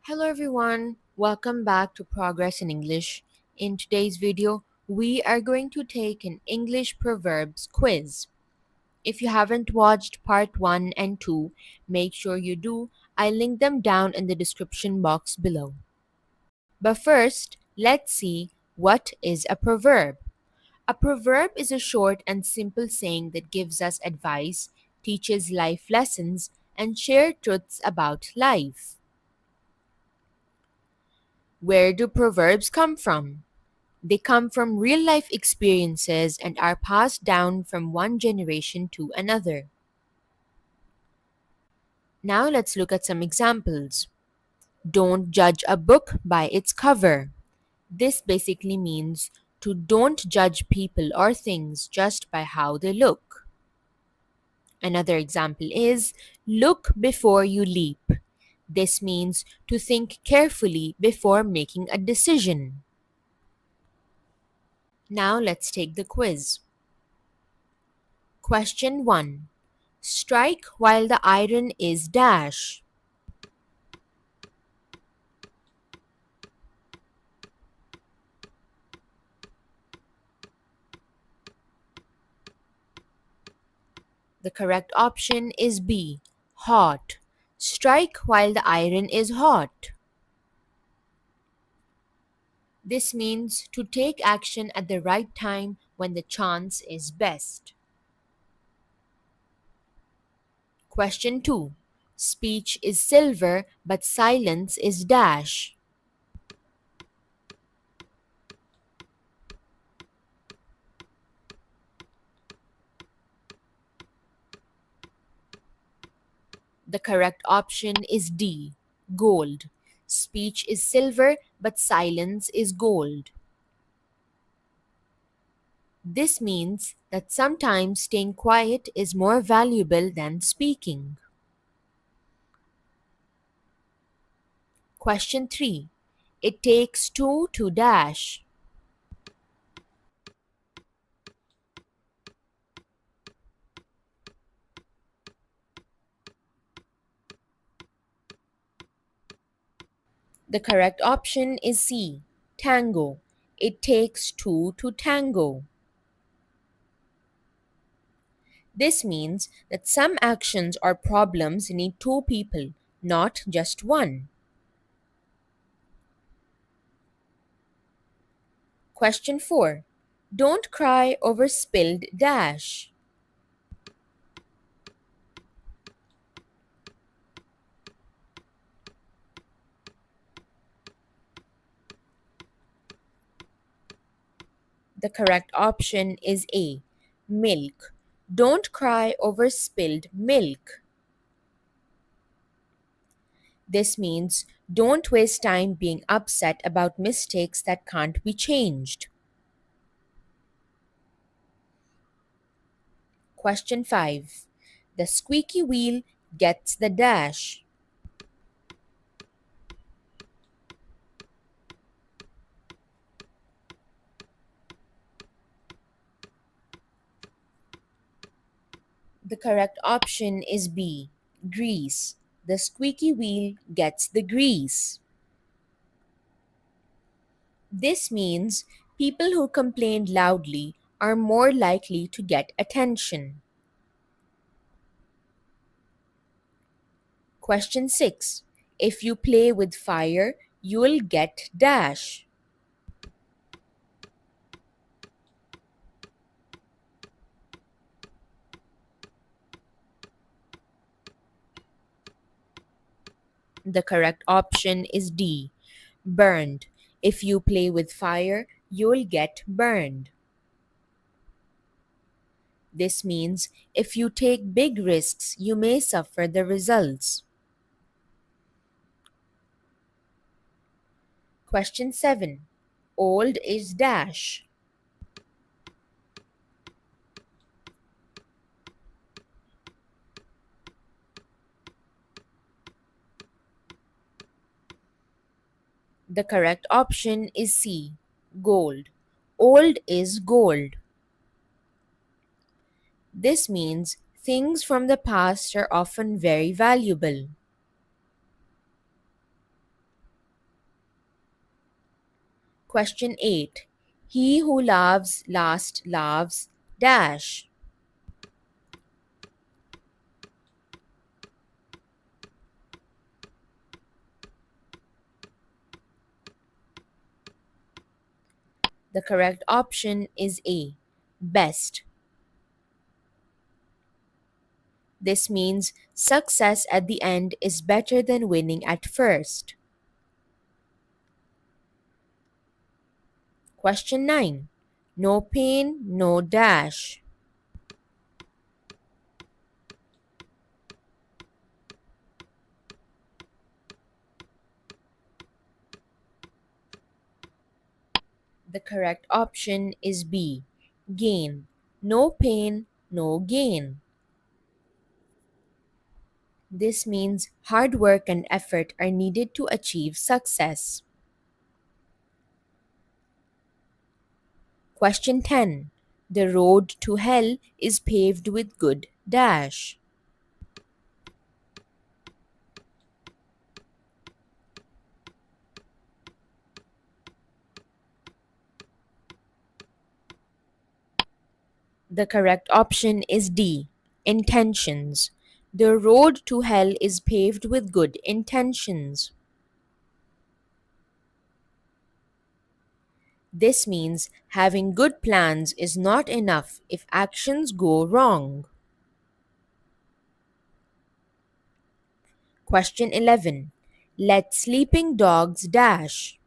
Hello everyone, welcome back to Progress in English. In today's video, we are going to take an English Proverbs quiz. If you haven't watched part 1 and 2, make sure you do. I'll link them down in the description box below. But first, let's see what is a proverb. A proverb is a short and simple saying that gives us advice, teaches life lessons, and shares truths about life. Where do proverbs come from? They come from real life experiences and are passed down from one generation to another. Now let's look at some examples. Don't judge a book by its cover. This basically means to don't judge people or things just by how they look. Another example is look before you leap. This means to think carefully before making a decision. Now let's take the quiz. Question 1. Strike while the iron is dash. The correct option is B. Hot. Strike while the iron is hot. This means to take action at the right time when the chance is best. Question 2. Speech is silver but silence is dash. The correct option is D. Gold. Speech is silver but silence is gold. This means that sometimes staying quiet is more valuable than speaking. Question 3. It takes two to dash. The correct option is C. Tango. It takes two to tango. This means that some actions or problems need two people, not just one. Question 4. Don't cry over spilled dash. The correct option is A. Milk. Don't cry over spilled milk. This means don't waste time being upset about mistakes that can't be changed. Question 5. The squeaky wheel gets the dash. The correct option is B. Grease. The squeaky wheel gets the grease. This means people who complain loudly are more likely to get attention. Question 6. If you play with fire, you'll get dash. The correct option is D. Burned. If you play with fire, you'll get burned. This means if you take big risks, you may suffer the results. Question 7. Old is dash. The correct option is C. Gold. Old is gold. This means things from the past are often very valuable. Question 8. He who laughs last laughs dash. The correct option is A. Best. This means success at the end is better than winning at first. Question 9. No pain, no dash. The correct option is B. Gain. No pain, no gain. This means hard work and effort are needed to achieve success. Question 10. The road to hell is paved with good dash. The correct option is D. Intentions. The road to hell is paved with good intentions. This means having good plans is not enough if actions go wrong. Question 11. Let sleeping dogs dash.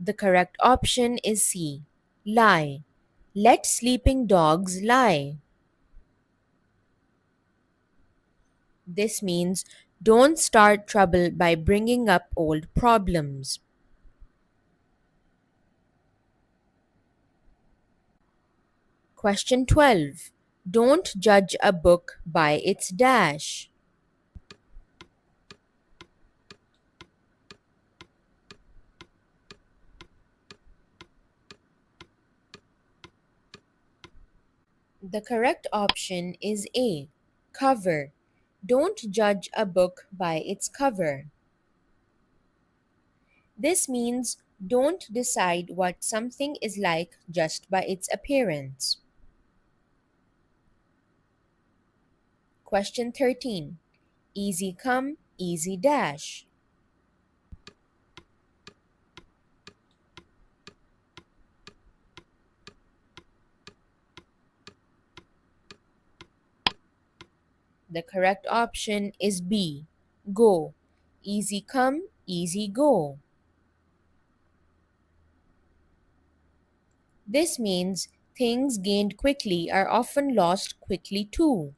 The correct option is C. Lie. Let sleeping dogs lie. This means don't start trouble by bringing up old problems. Question 12. Don't judge a book by its dash. The correct option is A. Cover. Don't judge a book by its cover. This means don't decide what something is like just by its appearance. Question 13. Easy come, easy dash. The correct option is B. Go. Easy come, easy go. This means things gained quickly are often lost quickly too.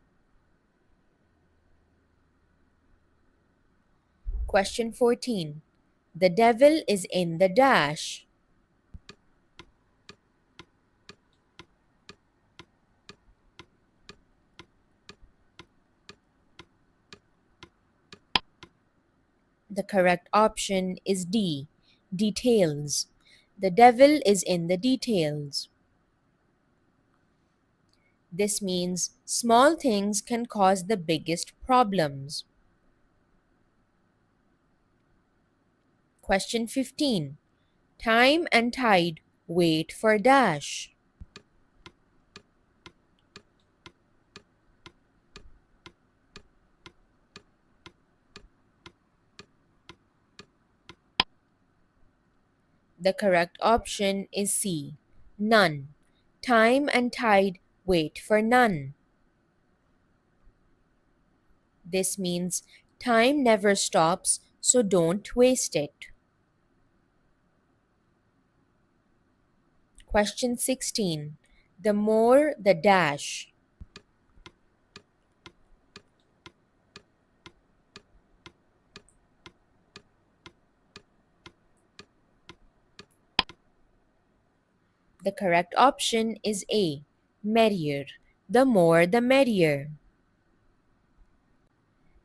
Question 14. The devil is in the dash. The correct option is D. Details. The devil is in the details. This means small things can cause the biggest problems. Question 15. Time and tide wait for dash. The correct option is C. None. Time and tide wait for none. This means time never stops, so don't waste it. Question 16. The more the dash. The correct option is A. Merrier. The more the merrier.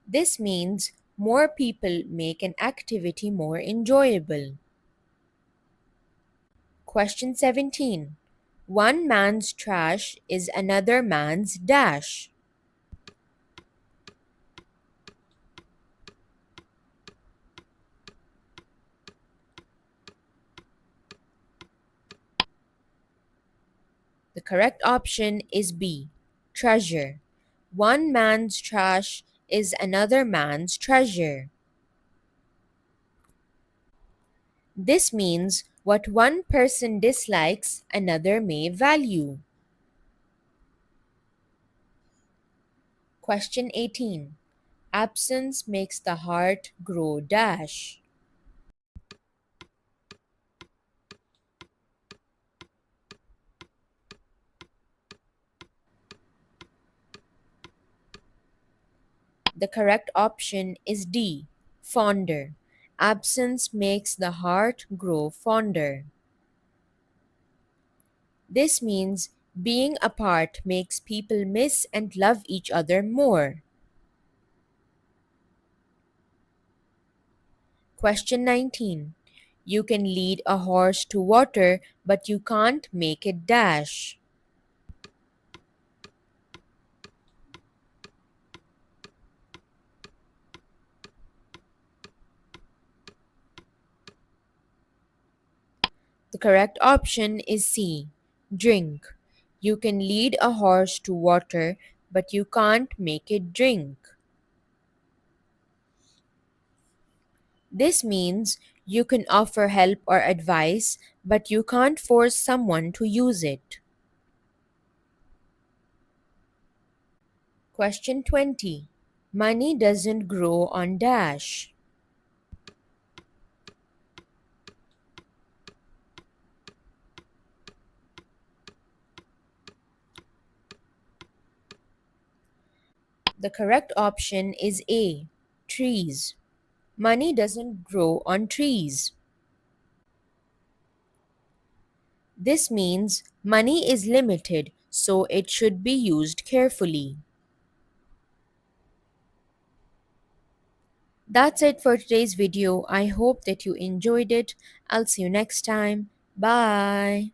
This means more people make an activity more enjoyable. Question 17. One man's trash is another man's dash. The correct option is B, treasure. One man's trash is another man's treasure. This means what one person dislikes, another may value. Question 18. Absence makes the heart grow dash. The correct option is D, fonder. Absence makes the heart grow fonder. This means being apart makes people miss and love each other more. Question 19. You can lead a horse to water, but you can't make it dash. The correct option is C, drink. You can lead a horse to water, but you can't make it drink. This means you can offer help or advice, but you can't force someone to use it. Question 20. Money doesn't grow on dash. The correct option is A, trees. Money doesn't grow on trees. This means money is limited, so it should be used carefully. That's it for today's video. I hope that you enjoyed it. I'll see you next time. Bye.